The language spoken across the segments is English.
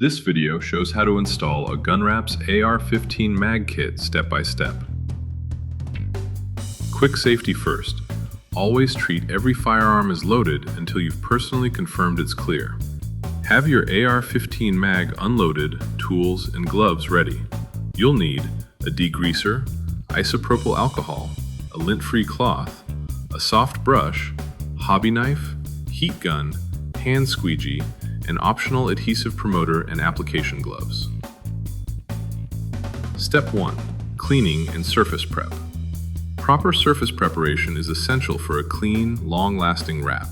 This video shows how to install a GunWraps AR-15 mag kit step by step. Quick safety first. Always treat every firearm as loaded until you've personally confirmed it's clear. Have your AR-15 mag unloaded, tools, and gloves ready. You'll need a degreaser, isopropyl alcohol, a lint-free cloth, a soft brush, hobby knife, heat gun, hand squeegee, and optional adhesive promoter and application gloves. Step 1. Cleaning and surface prep. Proper surface preparation is essential for a clean, long-lasting wrap.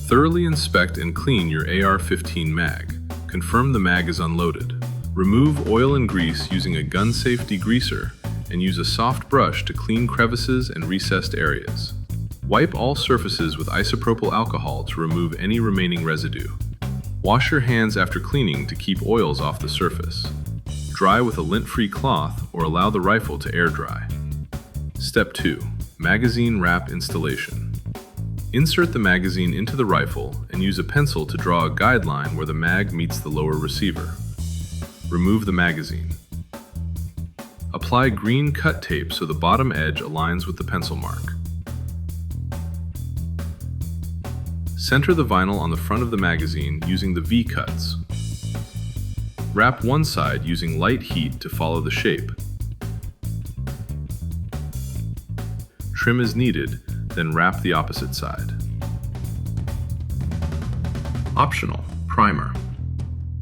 Thoroughly inspect and clean your AR-15 mag. Confirm the mag is unloaded. Remove oil and grease using a gun-safe degreaser and use a soft brush to clean crevices and recessed areas. Wipe all surfaces with isopropyl alcohol to remove any remaining residue. Wash your hands after cleaning to keep oils off the surface. Dry with a lint-free cloth or allow the rifle to air dry. Step 2. Magazine wrap installation. Insert the magazine into the rifle and use a pencil to draw a guideline where the mag meets the lower receiver. Remove the magazine. Apply green cut tape so the bottom edge aligns with the pencil mark. Center the vinyl on the front of the magazine using the V-cuts. Wrap one side using light heat to follow the shape. Trim as needed, then wrap the opposite side. Optional: primer.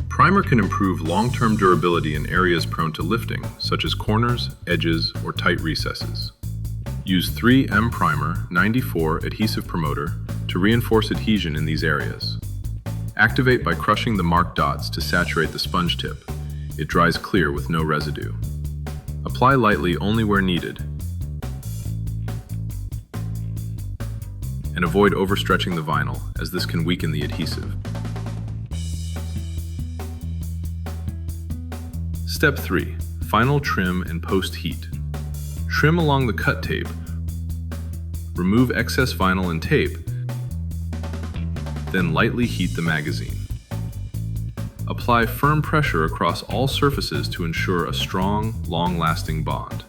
Primer can improve long-term durability in areas prone to lifting, such as corners, edges, or tight recesses. Use 3M Primer 94 adhesive promoter to reinforce adhesion in these areas. Activate by crushing the marked dots to saturate the sponge tip. It dries clear with no residue. Apply lightly only where needed, and avoid overstretching the vinyl, as this can weaken the adhesive. Step 3. Final trim and post-heat. Trim along the cut tape. Remove excess vinyl and tape, then lightly heat the magazine. Apply firm pressure across all surfaces to ensure a strong, long-lasting bond.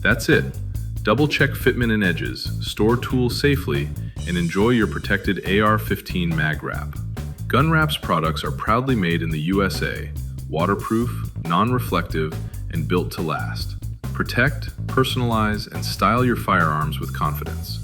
That's it. Double-check fitment and edges, store tools safely, and enjoy your protected AR-15 mag wrap. GunWraps products are proudly made in the USA, waterproof, non-reflective, and built to last. Protect, personalize, and style your firearms with confidence.